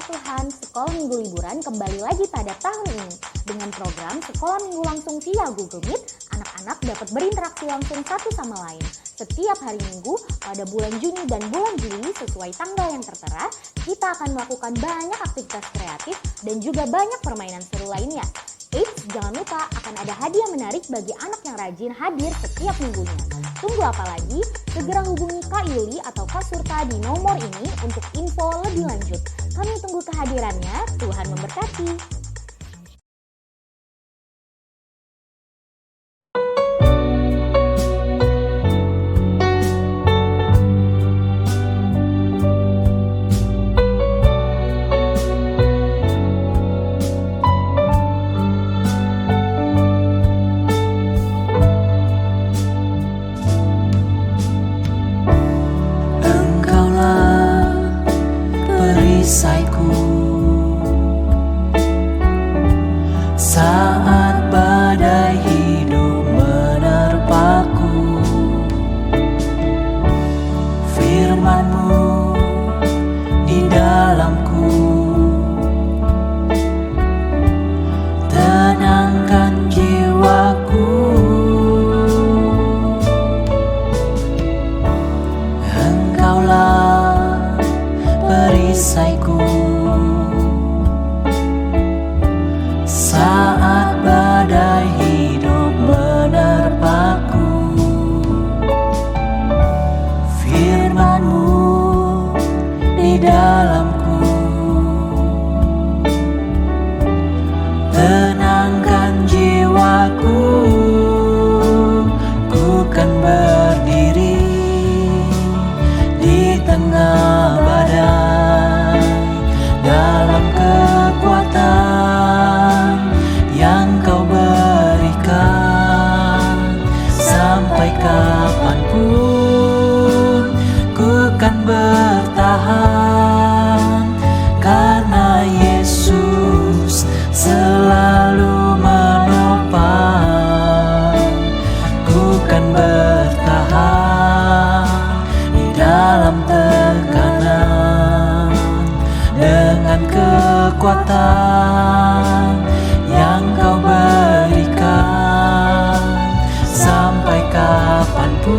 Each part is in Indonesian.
Tuhan, Sekolah Minggu Liburan kembali lagi pada tahun ini. Dengan program Sekolah Minggu Langsung via Google Meet, anak-anak dapat berinteraksi langsung satu sama lain. Setiap hari Minggu pada bulan Juni dan bulan Juli sesuai tanggal yang tertera, kita akan melakukan banyak aktivitas kreatif dan juga banyak permainan seru lainnya. Eits, jangan lupa akan ada hadiah menarik bagi anak yang rajin hadir setiap minggunya. Tunggu apa lagi? Segera hubungi Kak Yuli atau Kak Surta di nomor ini untuk info lebih lanjut. Kami tunggu kehadirannya. Tuhan memberkati. Perisaiku saat badai hidup menerpaku, firman-Mu di dalamku, tenangkan jiwaku. Engkaulah perisaiku saat badai hidup menerpaku, firman-Mu di dalamku, tenangkan jiwaku. Ku kan berdiri di tengah badai dalam kekuatan yang Kau berikan. Sampai kapanpun ku kan bertahan, karena Yesus selalu menopang. Ku kan bertahan di dalam tekanan dengan kekuatan yang Kau berikan. Sampai kapanpun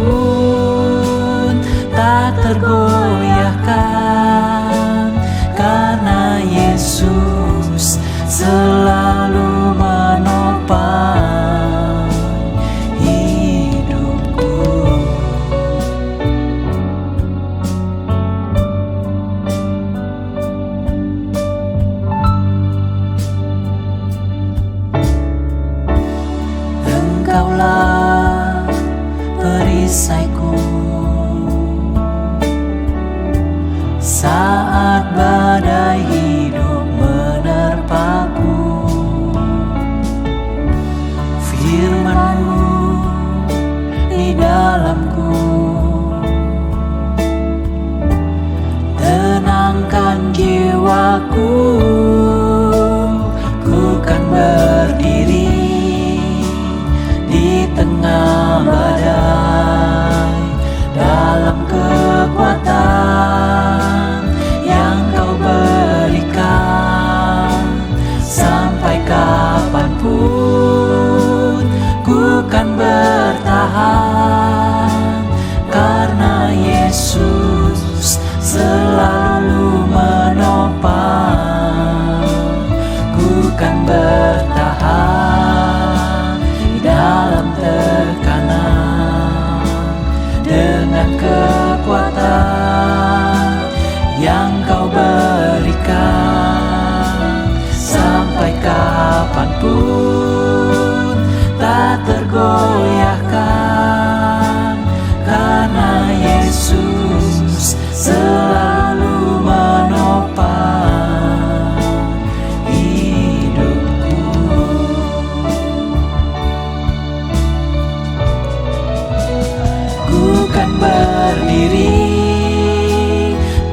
tak tergoyahkan, karena Yesus selalu menopang hidupku. Engkaulah perisaiku saat badai hidup menerpaku, firman-Mu di dalamku, tenangkan jiwaku. Ku kan berdiri di tengah badai dalam kekuatan yang Kau berikan. Sampai kapanpun ku kan bertahan, karena Yesus selalu menopang. Ku kan bertahan di dalam tekanan dengan kekuatan yang Kau berikan. Sampai kapanpun tak tergoyahkan, karena Yesus selalu menopang hidupku. Ku kan berdiri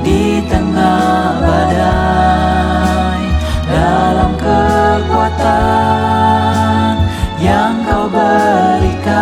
di tengah badai dalam kekuatan yang Kau berikan.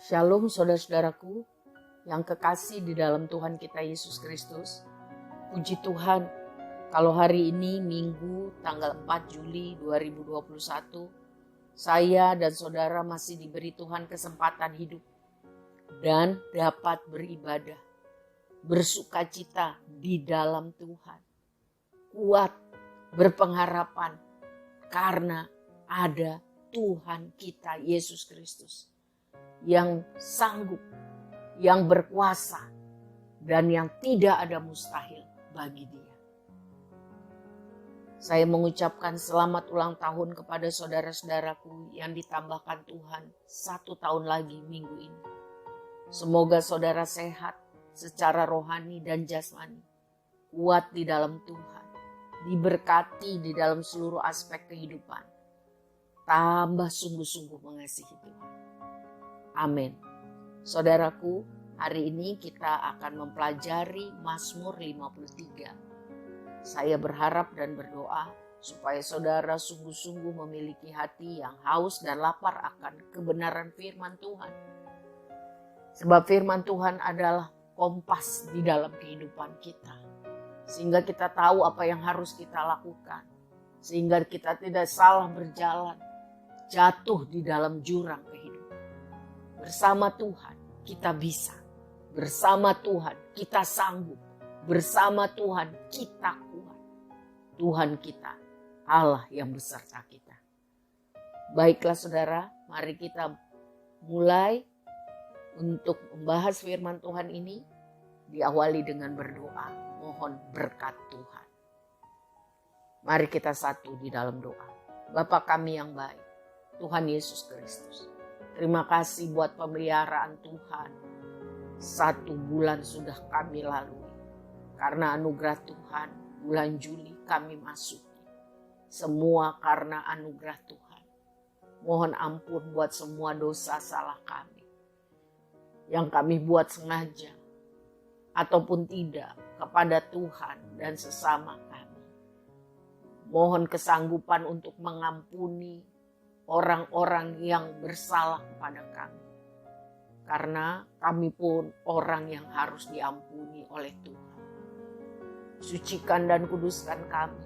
Shalom saudara-saudaraku yang kekasih di dalam Tuhan kita Yesus Kristus. Puji Tuhan, kalau hari ini Minggu tanggal 4 Juli 2021, saya dan saudara masih diberi Tuhan kesempatan hidup dan dapat beribadah, bersukacita di dalam Tuhan. Kuat, berpengharapan karena ada Tuhan kita Yesus Kristus yang sanggup, yang berkuasa, dan yang tidak ada mustahil bagi Dia. Saya mengucapkan selamat ulang tahun kepada saudara-saudaraku yang ditambahkan Tuhan 1 tahun lagi minggu ini. Semoga saudara sehat secara rohani dan jasmani, kuat di dalam Tuhan, diberkati di dalam seluruh aspek kehidupan, tambah sungguh-sungguh mengasihi Tuhan. Amin. Saudaraku, hari ini kita akan mempelajari Mazmur 53. Saya berharap dan berdoa supaya saudara sungguh-sungguh memiliki hati yang haus dan lapar akan kebenaran firman Tuhan. Sebab firman Tuhan adalah kompas di dalam kehidupan kita. Sehingga kita tahu apa yang harus kita lakukan. Sehingga kita tidak salah berjalan, jatuh di dalam jurang kehidupan. Bersama Tuhan kita bisa. Bersama Tuhan kita sanggup. Bersama Tuhan kita kuat. Tuhan kita, Allah yang beserta kita. Baiklah saudara, mari kita mulai untuk membahas firman Tuhan ini. Diawali dengan berdoa, mohon berkat Tuhan. Mari kita satu di dalam doa. Bapa kami yang baik, Tuhan Yesus Kristus. Terima kasih buat pemeliharaan Tuhan. 1 bulan sudah kami lalui. Karena anugerah Tuhan, bulan Juli kami masuki. Semua karena anugerah Tuhan. Mohon ampun buat semua dosa salah kami. Yang kami buat sengaja ataupun tidak kepada Tuhan dan sesama kami. Mohon kesanggupan untuk mengampuni orang-orang yang bersalah kepada kami. Karena kami pun orang yang harus diampuni oleh Tuhan. Sucikan dan kuduskan kami.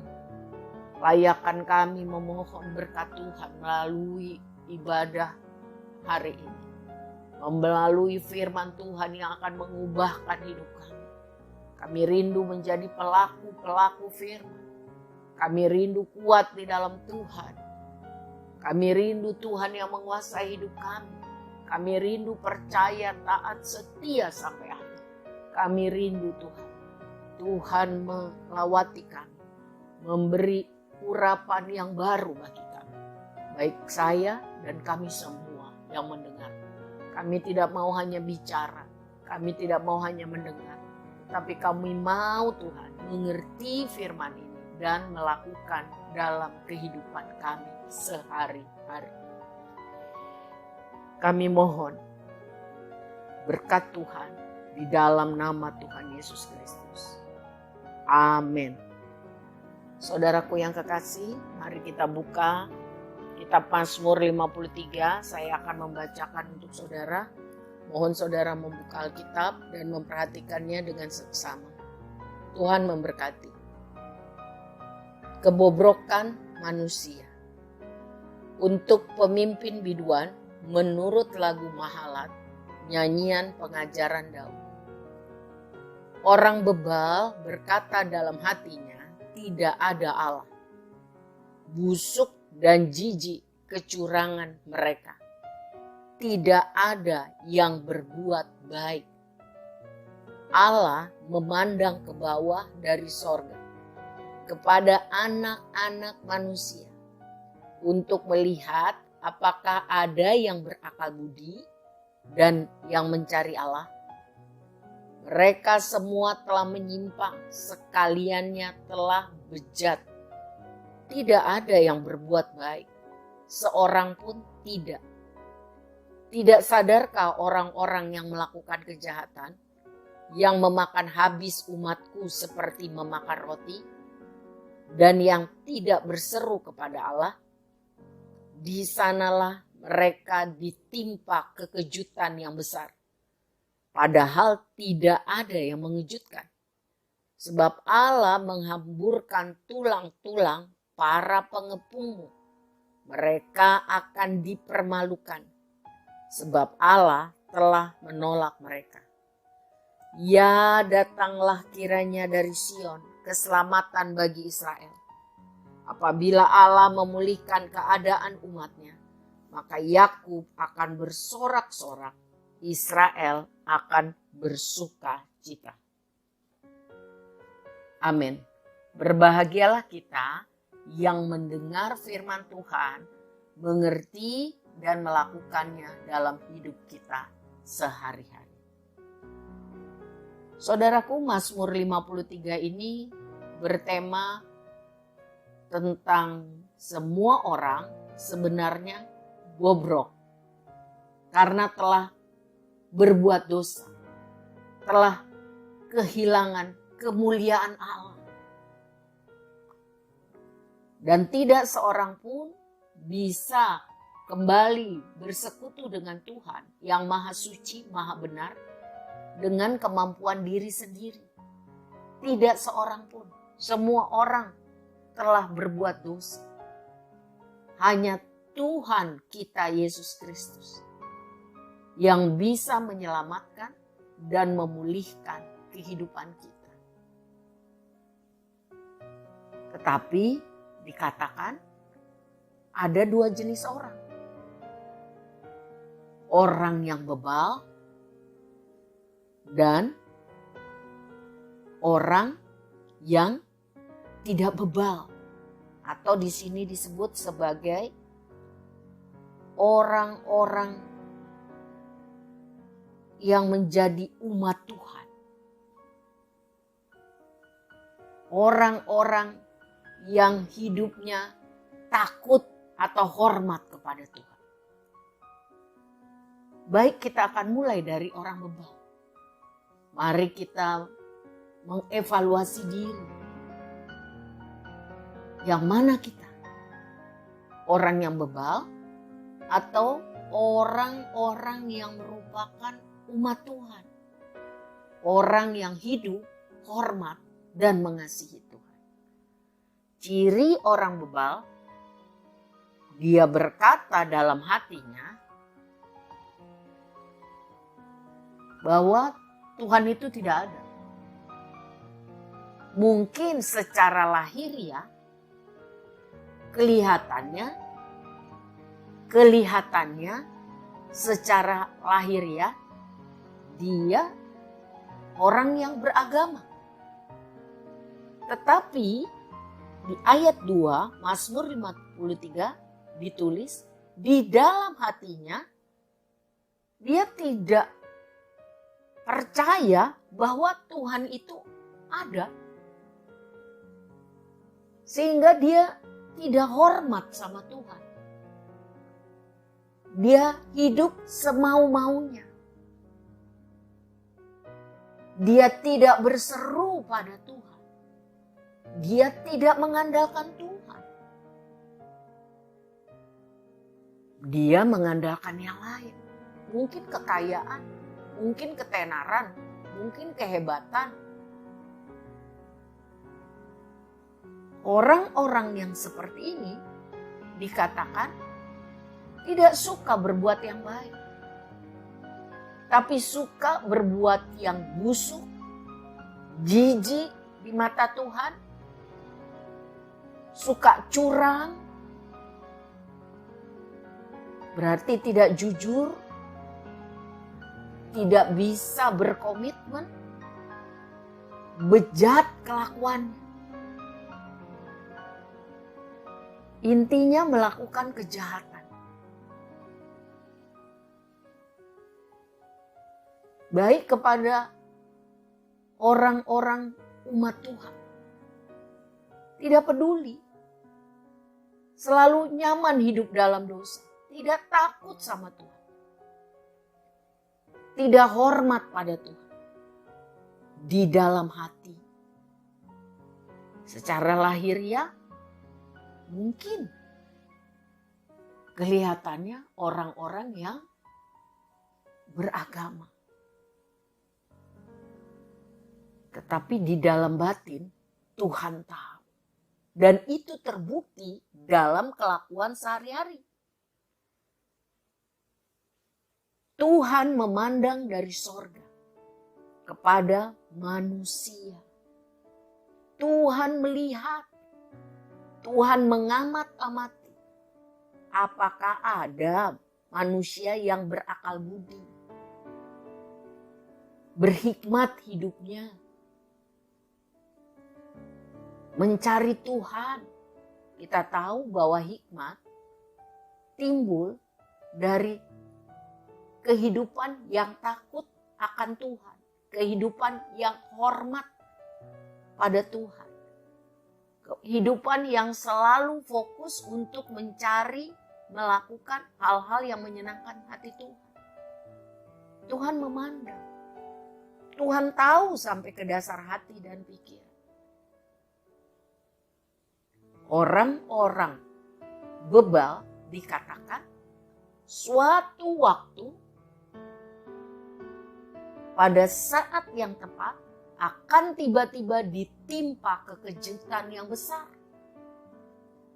Layakkan kami memohon berkat Tuhan melalui ibadah hari ini. Melalui firman Tuhan yang akan mengubahkan hidup kami. Kami rindu menjadi pelaku-pelaku firman. Kami rindu kuat di dalam Tuhan. Kami rindu Tuhan yang menguasai hidup kami. Kami rindu percaya, taat, setia sampai akhir. Kami rindu Tuhan. Tuhan melawati kami. Memberi urapan yang baru bagi kami. Baik saya dan kami semua yang mendengar. Kami tidak mau hanya bicara. Kami tidak mau hanya mendengar. Tapi kami mau Tuhan mengerti firman ini dan melakukan dalam kehidupan kami sehari-hari. Kami mohon berkat Tuhan di dalam nama Tuhan Yesus Kristus. Amin. Saudaraku yang kekasih, mari kita buka kitab Mazmur 53. Saya akan membacakan untuk saudara. Mohon saudara membuka Alkitab dan memperhatikannya dengan seksama. Tuhan memberkati. Kebobrokan manusia. Untuk pemimpin biduan menurut lagu Mahalat, nyanyian pengajaran Daud. Orang bebal berkata dalam hatinya, tidak ada Allah. Busuk dan jijik kecurangan mereka. Tidak ada yang berbuat baik. Allah memandang ke bawah dari sorga kepada anak-anak manusia untuk melihat apakah ada yang berakal budi dan yang mencari Allah. Mereka semua telah menyimpang, sekaliannya telah bejat. Tidak ada yang berbuat baik, seorang pun tidak. Tidak sadarkah orang-orang yang melakukan kejahatan, yang memakan habis umatku seperti memakan roti, dan yang tidak berseru kepada Allah? Di sanalah mereka ditimpa kekejutan yang besar. Padahal tidak ada yang mengejutkan. Sebab Allah menghamburkan tulang-tulang para pengepungmu. Mereka akan dipermalukan. Sebab Allah telah menolak mereka. Ya, datanglah kiranya dari Sion keselamatan bagi Israel. Apabila Allah memulihkan keadaan umatnya, maka Yakub akan bersorak-sorak, Israel akan bersuka cita. Amin. Berbahagialah kita yang mendengar firman Tuhan, mengerti dan melakukannya dalam hidup kita sehari-hari. Saudaraku, Mazmur 53 ini bertema tentang semua orang sebenarnya bobrok karena telah berbuat dosa, telah kehilangan kemuliaan Allah. Dan tidak seorang pun bisa kembali bersekutu dengan Tuhan yang maha suci, maha benar, dengan kemampuan diri sendiri. Tidak seorang pun. Semua orang telah berbuat dosa. Hanya Tuhan kita Yesus Kristus yang bisa menyelamatkan dan memulihkan kehidupan kita. Tetapi dikatakan ada dua jenis orang. Orang yang bebal dan orang yang tidak bebal, atau di sini disebut sebagai orang-orang yang menjadi umat Tuhan. Orang-orang yang hidupnya takut atau hormat kepada Tuhan. Baik, kita akan mulai dari orang bebal. Mari kita mengevaluasi diri. Yang mana kita? Orang yang bebal atau orang-orang yang merupakan umat Tuhan? Orang yang hidup, hormat, dan mengasihi Tuhan. Ciri orang bebal, dia berkata dalam hatinya bahwa Tuhan itu tidak ada. Mungkin secara lahiriah kelihatannya secara lahiriah dia orang yang beragama. Tetapi di ayat 2 Mazmur 53 ditulis di dalam hatinya dia tidak percaya bahwa Tuhan itu ada. Sehingga dia tidak hormat sama Tuhan. Dia hidup semau-maunya. Dia tidak berseru pada Tuhan. Dia tidak mengandalkan Tuhan. Dia mengandalkan yang lain. Mungkin kekayaan, mungkin ketenaran, mungkin kehebatan. Orang-orang yang seperti ini dikatakan tidak suka berbuat yang baik, tapi suka berbuat yang busuk, jijik di mata Tuhan, suka curang, berarti tidak jujur, tidak bisa berkomitmen, bejat kelakuannya. Intinya melakukan kejahatan. Baik kepada orang-orang umat Tuhan. Tidak peduli. Selalu nyaman hidup dalam dosa. Tidak takut sama Tuhan. Tidak hormat pada Tuhan. Di dalam hati. Secara lahiriah mungkin kelihatannya orang-orang yang beragama. Tetapi di dalam batin Tuhan tahu. Dan itu terbukti dalam kelakuan sehari-hari. Tuhan memandang dari sorga kepada manusia. Tuhan melihat, Tuhan mengamat-amati. Apakah ada manusia yang berakal budi, berhikmat hidupnya, mencari Tuhan. Kita tahu bahwa hikmat timbul dari kehidupan yang takut akan Tuhan, kehidupan yang hormat pada Tuhan, kehidupan yang selalu fokus untuk mencari, melakukan hal-hal yang menyenangkan hati Tuhan. Tuhan memandang, Tuhan tahu sampai ke dasar hati dan pikiran. Orang-orang bebal dikatakan suatu waktu pada saat yang tepat akan tiba-tiba ditimpa kekejutan yang besar.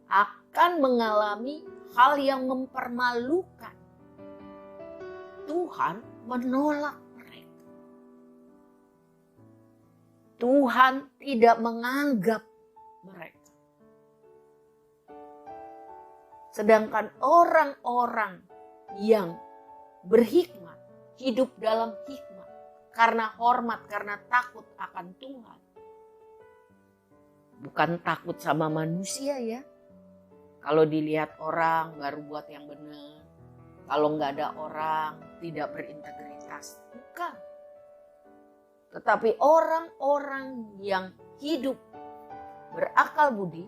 Akan mengalami hal yang mempermalukan. Tuhan menolak mereka. Tuhan tidak menganggap mereka. Sedangkan orang-orang yang berhikmat, hidup dalam hikmat, karena hormat, karena takut akan Tuhan. Bukan takut sama manusia ya. Kalau dilihat orang baru buat yang benar. Kalau nggak ada orang tidak berintegritas. Bukan. Tetapi orang-orang yang hidup berakal budi,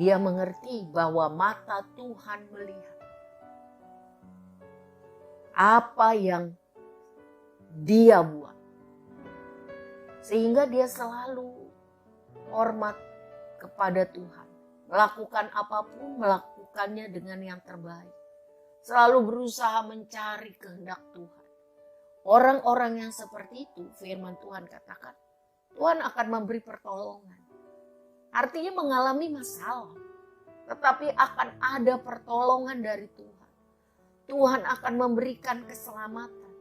dia mengerti bahwa mata Tuhan melihat apa yang dia buat. Sehingga dia selalu hormat kepada Tuhan. Melakukan apapun, melakukannya dengan yang terbaik. Selalu berusaha mencari kehendak Tuhan. Orang-orang yang seperti itu, firman Tuhan katakan, Tuhan akan memberi pertolongan. Artinya mengalami masalah, tetapi akan ada pertolongan dari Tuhan. Tuhan akan memberikan keselamatan.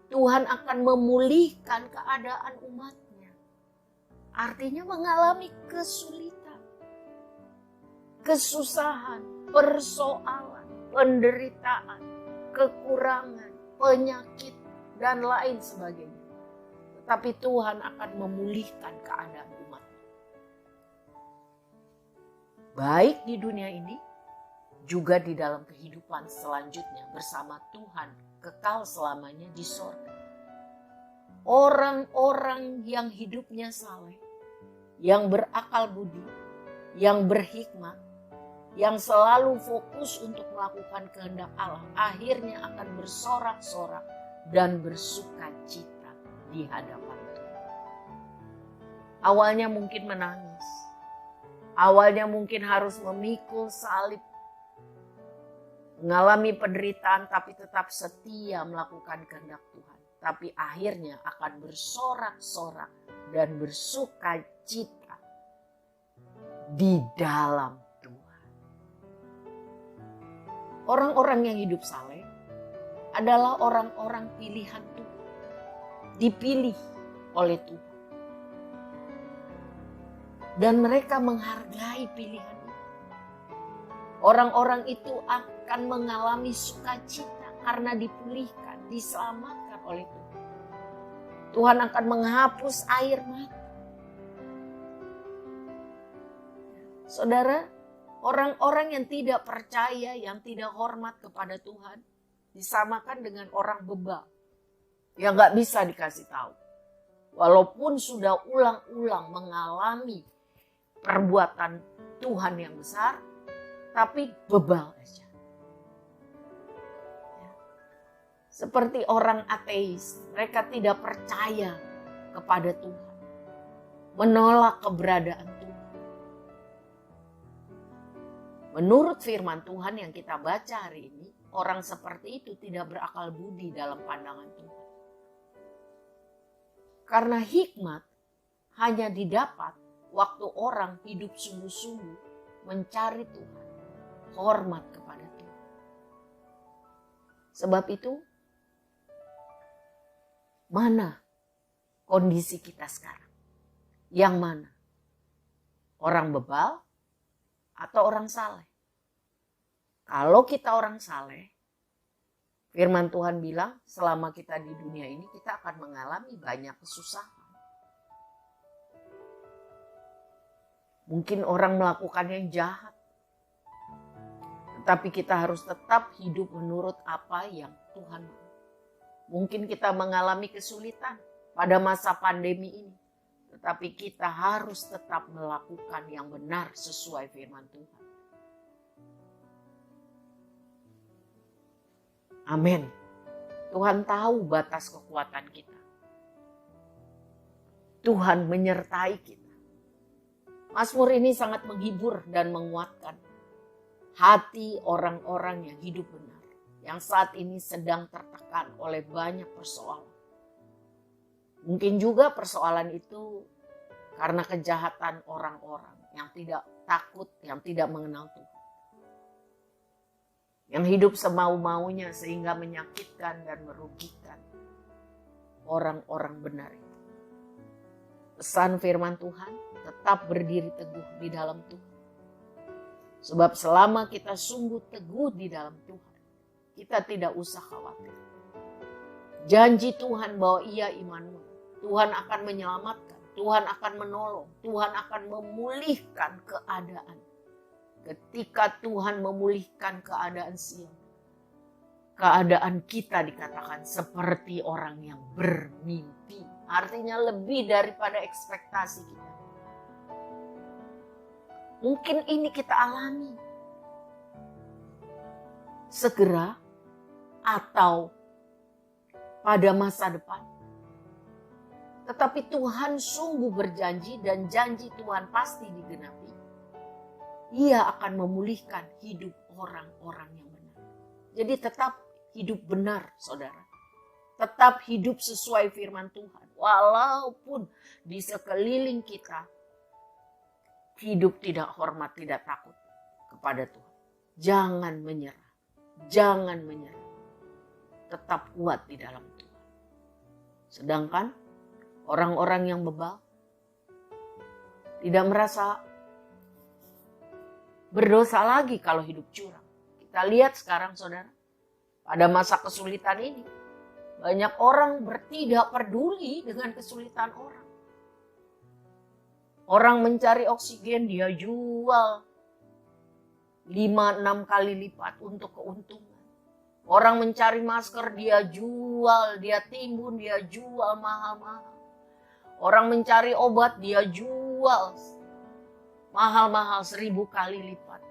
Tuhan akan memulihkan keadaan umatnya. Artinya mengalami kesulitan, kesusahan, persoalan, penderitaan, kekurangan, penyakit, dan lain sebagainya. Tetapi Tuhan akan memulihkan keadaan umatnya. Baik di dunia ini, juga di dalam kehidupan selanjutnya bersama Tuhan kekal selamanya di sorga. Orang-orang yang hidupnya saleh, yang berakal budi, yang berhikmat, yang selalu fokus untuk melakukan kehendak Allah, akhirnya akan bersorak-sorak dan bersuka cita di hadapan Tuhan. Awalnya mungkin menangis. Awalnya mungkin harus memikul salib, mengalami penderitaan tapi tetap setia melakukan kehendak Tuhan. Tapi akhirnya akan bersorak-sorak dan bersuka cita di dalam Tuhan. Orang-orang yang hidup saleh adalah orang-orang pilihan Tuhan. Dipilih oleh Tuhan. Dan mereka menghargai pilihan itu. Orang-orang itu akan mengalami sukacita karena dipulihkan, diselamatkan oleh Tuhan. Tuhan akan menghapus air mata. Saudara, orang-orang yang tidak percaya, yang tidak hormat kepada Tuhan, disamakan dengan orang bebal yang gak bisa dikasih tahu. Walaupun sudah ulang-ulang mengalami perbuatan Tuhan yang besar, tapi bebal aja. Seperti orang ateis, mereka tidak percaya kepada Tuhan, menolak keberadaan Tuhan. Menurut firman Tuhan yang kita baca hari ini, orang seperti itu tidak berakal budi dalam pandangan Tuhan. Karena hikmat hanya didapat waktu orang hidup sungguh-sungguh mencari Tuhan, hormat kepada Tuhan. Sebab itu, mana kondisi kita sekarang? Yang mana? Orang bebal atau orang saleh? Kalau kita orang saleh, firman Tuhan bilang selama kita di dunia ini kita akan mengalami banyak kesusahan. Mungkin orang melakukan yang jahat, tetapi kita harus tetap hidup menurut apa yang Tuhan mau. Mungkin kita mengalami kesulitan pada masa pandemi ini, tetapi kita harus tetap melakukan yang benar sesuai firman Tuhan. Amin. Tuhan tahu batas kekuatan kita. Tuhan menyertai kita. Mazmur ini sangat menghibur dan menguatkan hati orang-orang yang hidup benar, yang saat ini sedang tertekan oleh banyak persoalan. Mungkin juga persoalan itu karena kejahatan orang-orang yang tidak takut, yang tidak mengenal Tuhan. Yang hidup semau-maunya sehingga menyakitkan dan merugikan orang-orang benar itu. Pesan firman Tuhan, tetap berdiri teguh di dalam Tuhan. Sebab selama kita sungguh teguh di dalam Tuhan, kita tidak usah khawatir. Janji Tuhan bahwa Ia Immanuel. Tuhan akan menyelamatkan, Tuhan akan menolong, Tuhan akan memulihkan keadaan. Ketika Tuhan memulihkan keadaan Sion, keadaan kita dikatakan seperti orang yang bermimpi. Artinya lebih daripada ekspektasi kita. Mungkin ini kita alami segera atau pada masa depan. Tetapi Tuhan sungguh berjanji dan janji Tuhan pasti digenapi. Ia akan memulihkan hidup orang-orang yang benar. Jadi tetap hidup benar, saudara. Tetap hidup sesuai firman Tuhan. Walaupun di sekeliling kita hidup tidak hormat, tidak takut kepada Tuhan. Jangan menyerah. Jangan menyerah. Tetap kuat di dalam Tuhan. Sedangkan orang-orang yang bebal tidak merasa berdosa lagi kalau hidup curang. Kita lihat sekarang, saudara, pada masa kesulitan ini, banyak orang tidak peduli dengan kesulitan orang. Orang mencari oksigen, dia jual 5-6 kali lipat untuk keuntungan. Orang mencari masker, dia jual, dia timbun, dia jual mahal-mahal. Orang mencari obat, dia jual mahal-mahal 1000 kali lipat.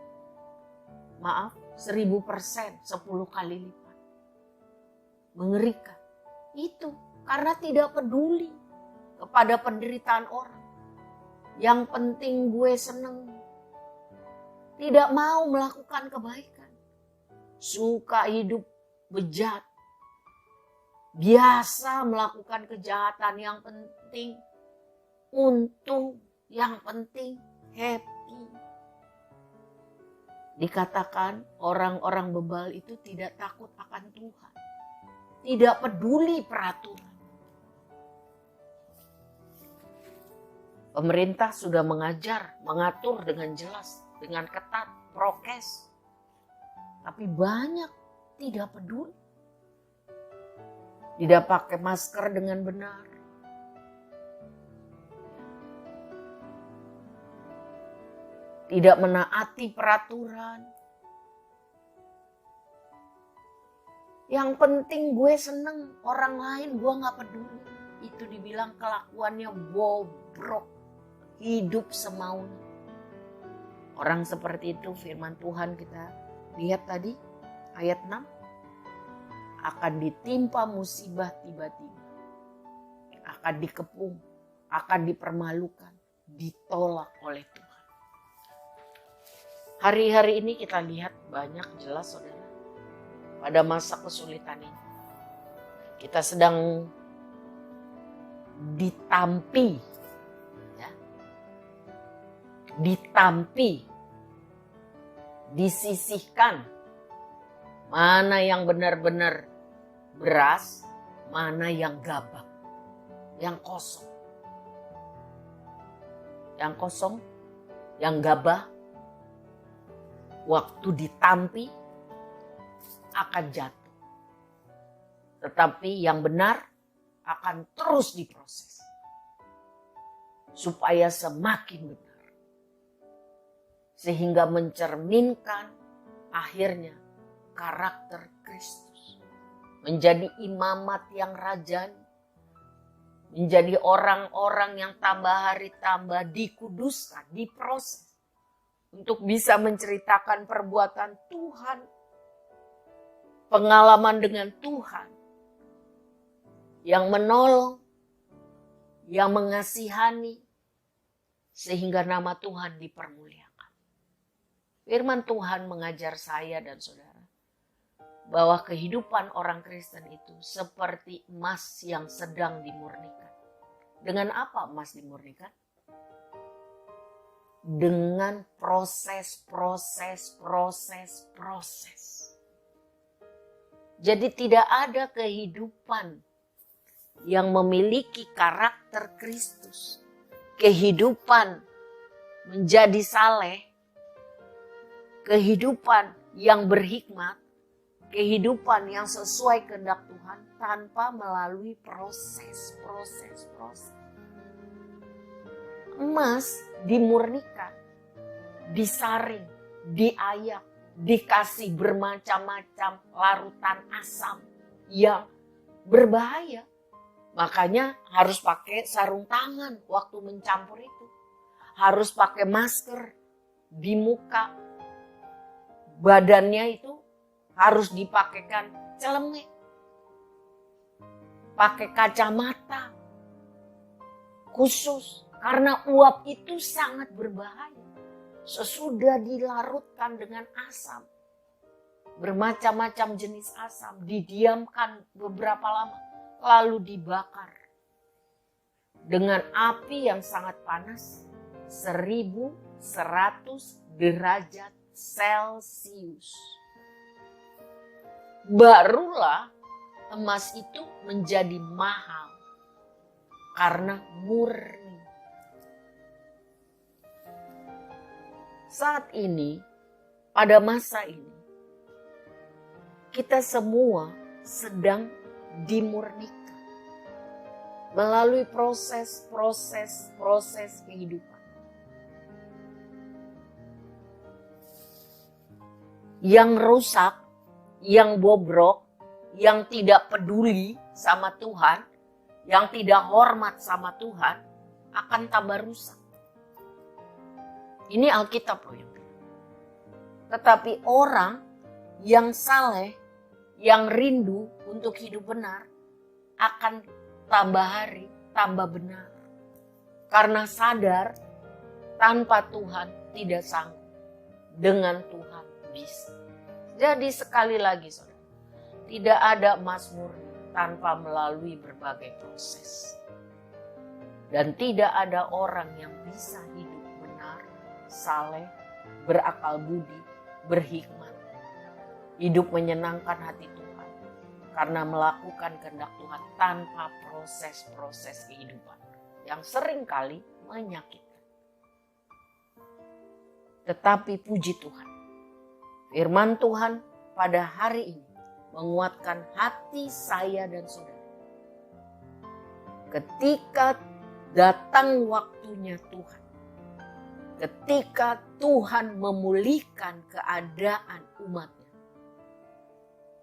Maaf, 1000%, 10 kali lipat. Mengerikan. Itu karena tidak peduli kepada penderitaan orang. Yang penting gue seneng. Tidak mau melakukan kebaikan. Suka hidup bejat. Biasa melakukan kejahatan, yang penting untung, yang penting happy. Dikatakan orang-orang bebal itu tidak takut akan Tuhan. Tidak peduli peraturan. Pemerintah sudah mengatur dengan jelas, dengan ketat, prokes. Tapi banyak tidak peduli. Tidak pakai masker dengan benar. Tidak menaati peraturan. Yang penting gue seneng, orang lain gue gak peduli. Itu dibilang kelakuannya bobrok, hidup semaunya. Orang seperti itu firman Tuhan kita lihat tadi, ayat 6. Akan ditimpa musibah tiba-tiba. Akan dikepung, akan dipermalukan, ditolak oleh Tuhan. Hari-hari ini kita lihat banyak jelas saudara. Pada masa kesulitan ini. Kita sedang ditampi. Ya. Ditampi. Disisihkan. Mana yang benar-benar beras, mana yang gabak. Yang kosong. Yang kosong, yang gabah, waktu ditampi akan jatuh. Tetapi yang benar akan terus diproses. Supaya semakin benar. Sehingga mencerminkan akhirnya karakter Kristus. Menjadi imamat yang rajani. Menjadi orang-orang yang tambah hari tambah dikuduskan, diproses. Untuk bisa menceritakan perbuatan Tuhan. Pengalaman dengan Tuhan. Yang menolong. Yang mengasihani. Sehingga nama Tuhan dipermuliakan. Firman Tuhan mengajar saya dan saudara. Bahwa kehidupan orang Kristen itu seperti emas yang sedang dimurnikan. Dengan apa emas dimurnikan? Dengan proses. Jadi tidak ada kehidupan yang memiliki karakter Kristus. Kehidupan menjadi saleh. Kehidupan yang berhikmat. Kehidupan yang sesuai kehendak Tuhan tanpa melalui proses. Emas dimurnikan, disaring, diayak, dikasih bermacam-macam larutan asam yang berbahaya. Makanya harus pakai sarung tangan waktu mencampur itu. Harus pakai masker di muka. Badannya itu harus dipakaikan celemek. Pakai kacamata khusus. Karena uap itu sangat berbahaya. Sesudah dilarutkan dengan asam. Bermacam-macam jenis asam. Didiamkan beberapa lama. Lalu dibakar. Dengan api yang sangat panas. 1100 derajat Celcius. Barulah emas itu menjadi mahal karena murni. Saat ini, pada masa ini, kita semua sedang dimurnikan melalui proses kehidupan. Yang rusak, yang bobrok, yang tidak peduli sama Tuhan, yang tidak hormat sama Tuhan, akan tambah rusak. Ini Alkitab loh yang bilang. Tetapi orang yang saleh, yang rindu untuk hidup benar, akan tambah hari, tambah benar. Karena sadar tanpa Tuhan tidak sanggup, dengan Tuhan bisa. Jadi sekali lagi saudara, tidak ada emas murni tanpa melalui berbagai proses. Dan tidak ada orang yang bisa hidup benar, saleh, berakal budi, berhikmat. Hidup menyenangkan hati Tuhan. Karena melakukan kehendak Tuhan tanpa proses-proses kehidupan. Yang seringkali menyakitkan. Tetapi puji Tuhan. Firman Tuhan pada hari ini menguatkan hati saya dan saudara. Ketika datang waktunya Tuhan. Ketika Tuhan memulihkan keadaan umatnya.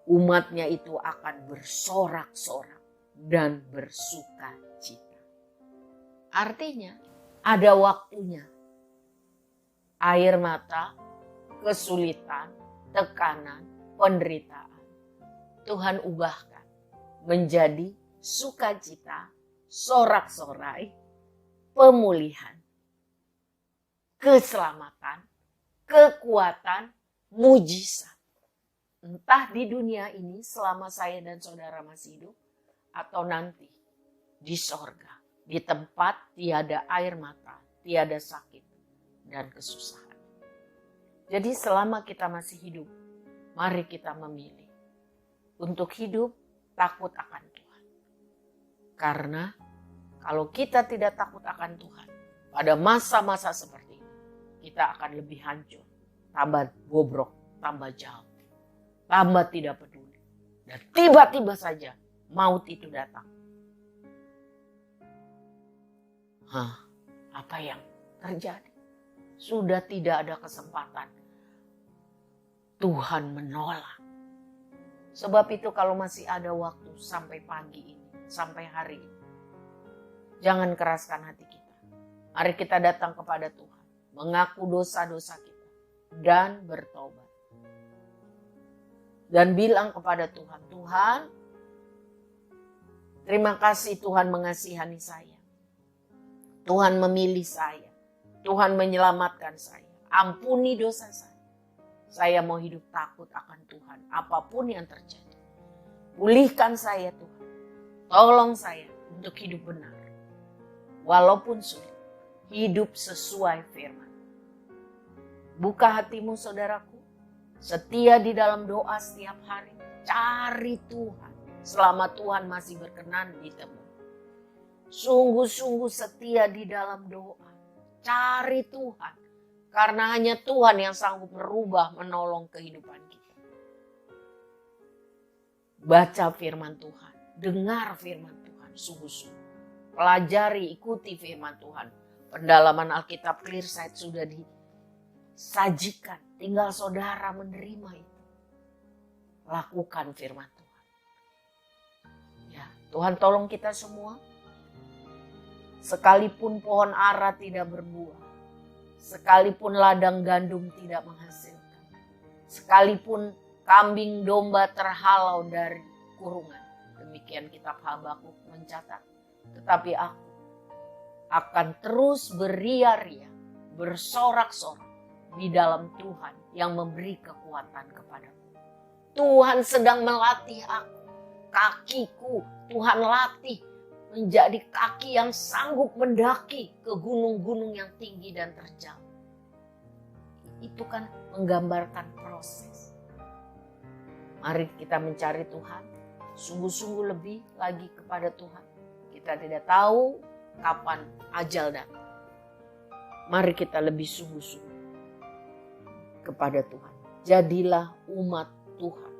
Umatnya itu akan bersorak-sorak dan bersuka cita. Artinya ada waktunya. Air mata, kesulitan, tekanan, penderitaan. Tuhan ubahkan menjadi sukacita, sorak-sorai, pemulihan, keselamatan, kekuatan, mujizat. Entah di dunia ini selama saya dan saudara masih hidup, atau nanti di sorga, di tempat tiada air mata, tiada sakit dan kesusahan. Jadi selama kita masih hidup, mari kita memilih untuk hidup takut akan Tuhan. Karena kalau kita tidak takut akan Tuhan, pada masa-masa seperti ini, kita akan lebih hancur, tambah bobrok, tambah jauh, tambah tidak peduli. Dan tiba-tiba saja maut itu datang. Apa yang terjadi? Sudah tidak ada kesempatan. Tuhan menolak. Sebab itu kalau masih ada waktu sampai pagi ini, sampai hari ini, jangan keraskan hati kita. Mari kita datang kepada Tuhan, mengaku dosa-dosa kita, dan bertobat. Dan bilang kepada Tuhan, Tuhan, terima kasih Tuhan mengasihani saya. Tuhan memilih saya. Tuhan menyelamatkan saya. Ampuni dosa saya. Saya mau hidup takut akan Tuhan, apapun yang terjadi. Pulihkan saya Tuhan. Tolong saya untuk hidup benar. Walaupun sulit, hidup sesuai firman. Buka hatimu saudaraku. Setia di dalam doa setiap hari. Cari Tuhan. Selama Tuhan masih berkenan ditemui. Sungguh-sungguh setia di dalam doa. Cari Tuhan. Karena hanya Tuhan yang sanggup merubah, menolong kehidupan kita. Baca firman Tuhan. Dengar firman Tuhan. Sungguh-sungguh. Pelajari, ikuti firman Tuhan. Pendalaman Alkitab Clearsight sudah disajikan. Tinggal saudara menerima itu. Lakukan firman Tuhan. Ya, Tuhan tolong kita semua. Sekalipun pohon ara tidak berbuah. Sekalipun ladang gandum tidak menghasilkan. Sekalipun kambing domba terhalau dari kurungan. Demikian kitab Habakuk mencatat. Tetapi aku akan terus beria-ria, bersorak-sorak di dalam Tuhan yang memberi kekuatan kepadaku. Tuhan sedang melatih aku, kakiku Tuhan latih menjadi kaki yang sanggup mendaki ke gunung-gunung yang tinggi dan terjal. Itu kan menggambarkan proses. Mari kita mencari Tuhan, sungguh-sungguh lebih lagi kepada Tuhan. Kita tidak tahu kapan ajal datang. Mari kita lebih sungguh-sungguh kepada Tuhan. Jadilah umat Tuhan.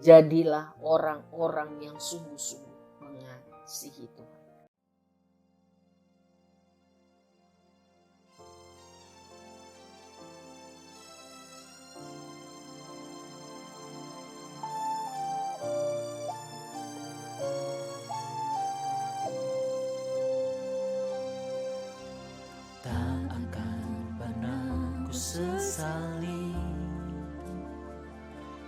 Jadilah orang-orang yang sungguh-sungguh mengasihi Tuhan. Tak akan pernah ku sesali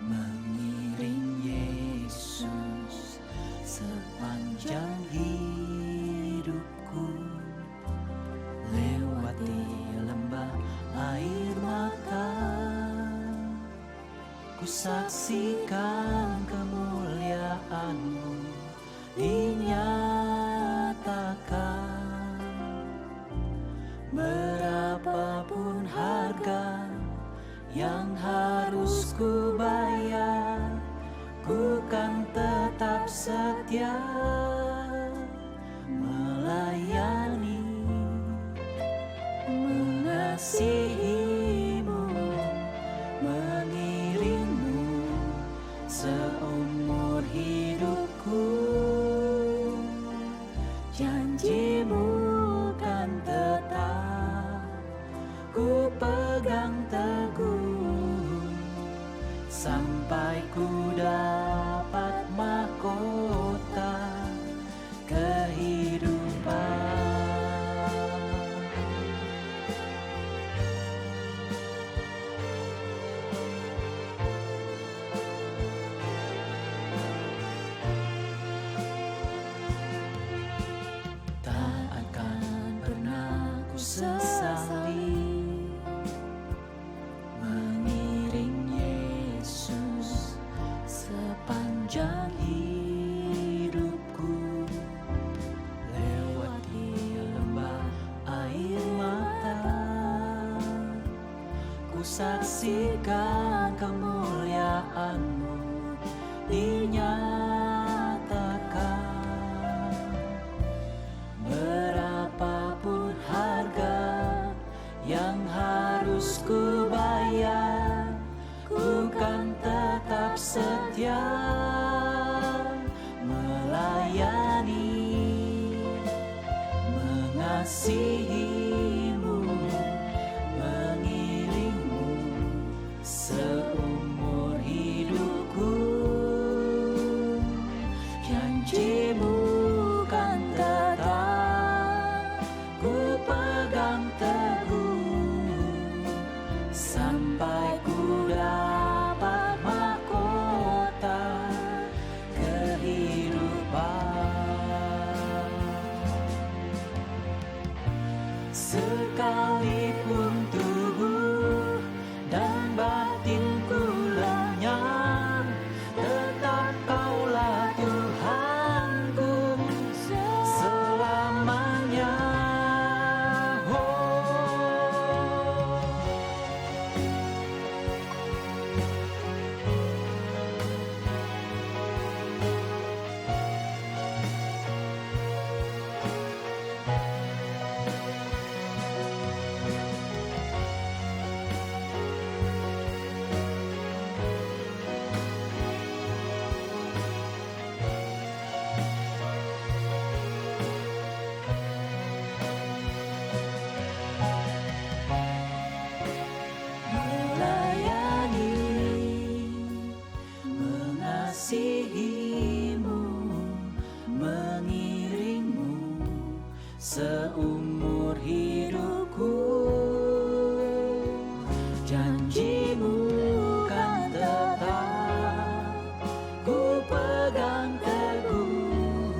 mengiring Yesus sepanjang hidupku, lewati lembah air mata, ku saksikan kemuliaan-Mu dinyatakan. Berapapun harga yang harus ku bayar, ku kan tetap setia melayani, mengasihi-Mu, mengiring-Mu seumur hidupku. Janji-Mu kan tetap ku pegang teguh sampai ku dapat mahkota kehidupan. Tak akan pernah ku sesali menyaksikan kemuliaan-Mu dinyatakan. Berapapun harga yang harus ku bayar, ku kan tetap setia melayani, mengasihi-Mu, mengiring-Mu seumur hidupku. Janji-Mu kan tetap ku pegang teguh, sampai ku dapat mahkota kehidupan. Sekalipun tubuh dan batinku lenyap, tetap Kaulah Tuhanku selamanya. Melayani, mengasihi-Mu, mengiring-Mu seumur hidupku. Janji-Mu kan tetap ku pegang teguh,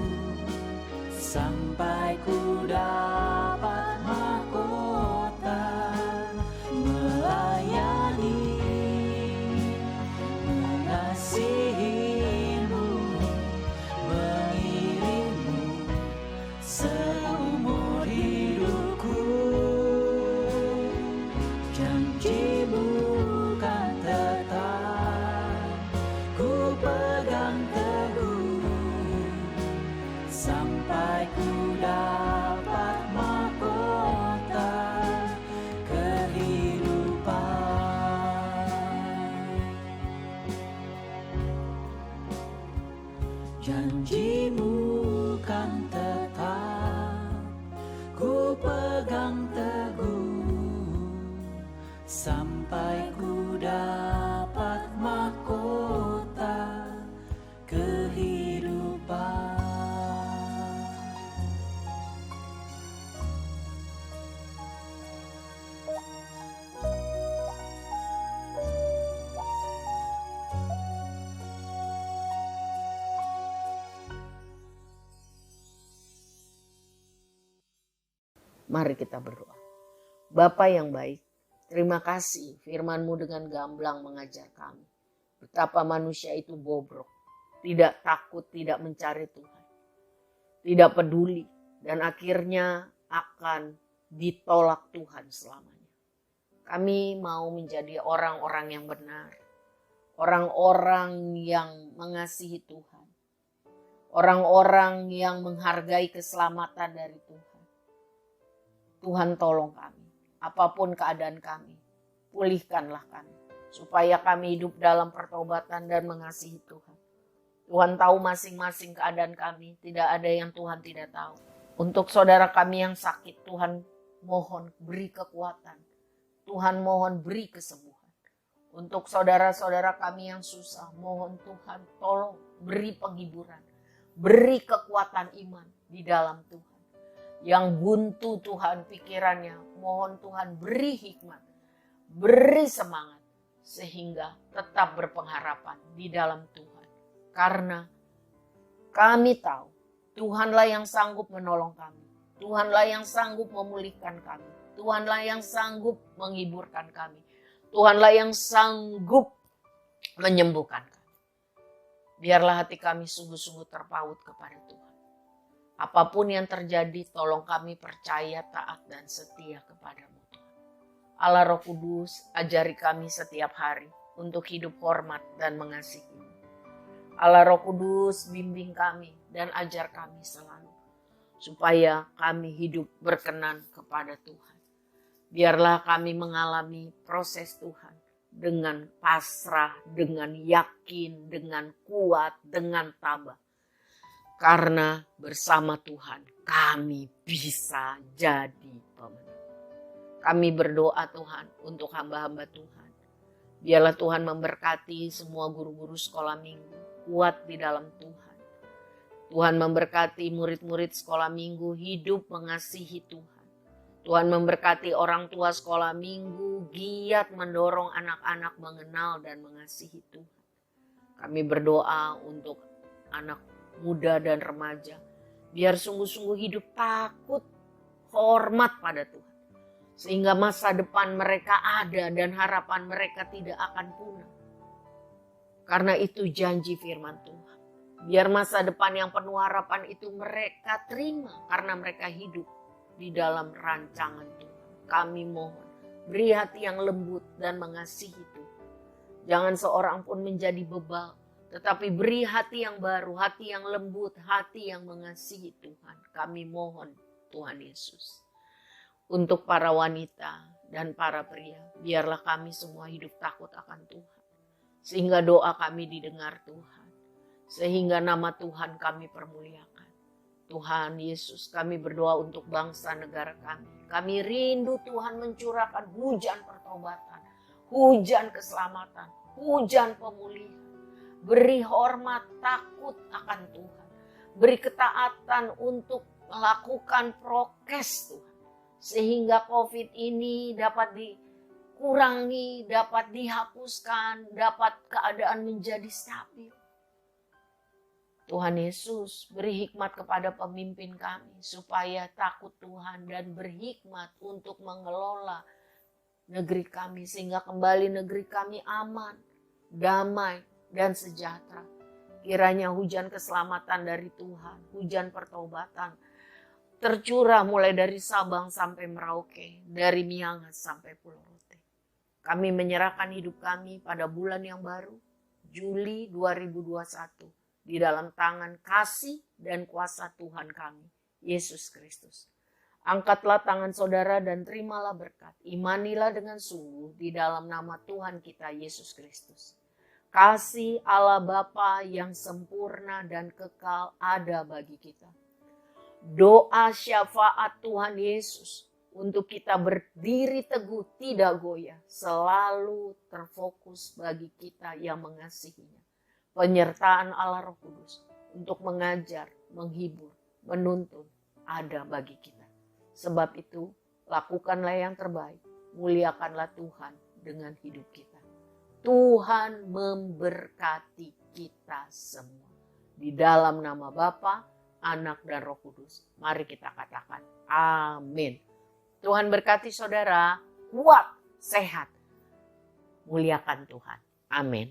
sampai ku dapat mahkota melayani, mengasihi-Mu, mengiring-Mu seumur hidupku. Janji-Mu kan tetap ku pegang teguh, sampai ku dapat mahkota kehidupan. Janji-Mu kan tetap ku pegang teguh, sampai ku dapat mahkota kehidupan. Mari kita berdoa. Bapa yang baik, terima kasih firman-Mu dengan gamblang mengajar kami. Betapa manusia itu bobrok, tidak takut, tidak mencari Tuhan, tidak peduli, dan akhirnya akan ditolak Tuhan selamanya. Kami mau menjadi orang-orang yang benar, orang-orang yang mengasihi Tuhan, orang-orang yang menghargai keselamatan dari Tuhan. Tuhan tolong kami, apapun keadaan kami, pulihkanlah kami, supaya kami hidup dalam pertobatan dan mengasihi Tuhan. Tuhan tahu masing-masing keadaan kami, tidak ada yang Tuhan tidak tahu. Untuk saudara kami yang sakit, Tuhan mohon beri kekuatan, Tuhan mohon beri kesembuhan. Untuk saudara-saudara kami yang susah, mohon Tuhan tolong beri penghiburan, beri kekuatan iman di dalam Tuhan. Yang buntu Tuhan pikirannya, mohon Tuhan beri hikmat, beri semangat, sehingga tetap berpengharapan di dalam Tuhan. Karena kami tahu Tuhanlah yang sanggup menolong kami, Tuhanlah yang sanggup memulihkan kami, Tuhanlah yang sanggup menghiburkan kami, Tuhanlah yang sanggup menyembuhkan kami. Biarlah hati kami sungguh-sungguh terpaut kepada Tuhan. Apapun yang terjadi, tolong kami percaya, taat, dan setia kepada-Mu Tuhan. Allah Roh Kudus, ajari kami setiap hari untuk hidup hormat dan mengasihi. Allah Roh Kudus, bimbing kami dan ajar kami selalu, supaya kami hidup berkenan kepada Tuhan. Biarlah kami mengalami proses Tuhan dengan pasrah, dengan yakin, dengan kuat, dengan tabah. Karena bersama Tuhan kami bisa jadi pemenang. Kami berdoa Tuhan untuk hamba-hamba Tuhan. Biarlah Tuhan memberkati semua guru-guru sekolah minggu, kuat di dalam Tuhan. Tuhan memberkati murid-murid sekolah minggu hidup mengasihi Tuhan. Tuhan memberkati orang tua sekolah minggu giat mendorong anak-anak mengenal dan mengasihi Tuhan. Kami berdoa untuk anak muda dan remaja. Biar sungguh-sungguh hidup takut, hormat pada Tuhan. Sehingga masa depan mereka ada dan harapan mereka tidak akan punah. Karena itu janji firman Tuhan. Biar masa depan yang penuh harapan itu mereka terima karena mereka hidup di dalam rancangan Tuhan. Kami mohon, beri hati yang lembut dan mengasihi Tuhan. Jangan seorang pun menjadi bebal, tetapi beri hati yang baru, hati yang lembut, hati yang mengasihi Tuhan. Kami mohon Tuhan Yesus. Untuk para wanita dan para pria, biarlah kami semua hidup takut akan Tuhan. Sehingga doa kami didengar Tuhan. Sehingga nama Tuhan kami permuliakan. Tuhan Yesus, kami berdoa untuk bangsa negara kami. Kami rindu Tuhan mencurahkan hujan pertobatan, hujan keselamatan, hujan pemulihan. Beri hormat, takut akan Tuhan. Beri ketaatan untuk melakukan prokes Tuhan. Sehingga COVID ini dapat dikurangi, dapat dihapuskan, dapat keadaan menjadi stabil. Tuhan Yesus, beri hikmat kepada pemimpin kami supaya takut Tuhan dan berhikmat untuk mengelola negeri kami sehingga kembali negeri kami aman, damai, dan sejahtera. Kiranya hujan keselamatan dari Tuhan, hujan pertobatan tercurah mulai dari Sabang sampai Merauke, dari Miangas sampai Pulau Rote. Kami menyerahkan hidup kami pada bulan yang baru, Juli 2021, di dalam tangan kasih dan kuasa Tuhan kami, Yesus Kristus. Angkatlah tangan saudara dan terimalah berkat. Imanilah dengan sungguh di dalam nama Tuhan kita, Yesus Kristus. Kasih Allah Bapa yang sempurna dan kekal ada bagi kita. Doa syafaat Tuhan Yesus untuk kita berdiri teguh tidak goyah, selalu terfokus bagi kita yang mengasihinya. Penyertaan Allah Roh Kudus untuk mengajar, menghibur, menuntun ada bagi kita. Sebab itu lakukanlah yang terbaik, muliakanlah Tuhan dengan hidup kita. Tuhan memberkati kita semua. Di dalam nama Bapa, Anak dan Roh Kudus. Mari kita katakan amin. Tuhan berkati saudara, kuat, sehat. Muliakan Tuhan. Amin.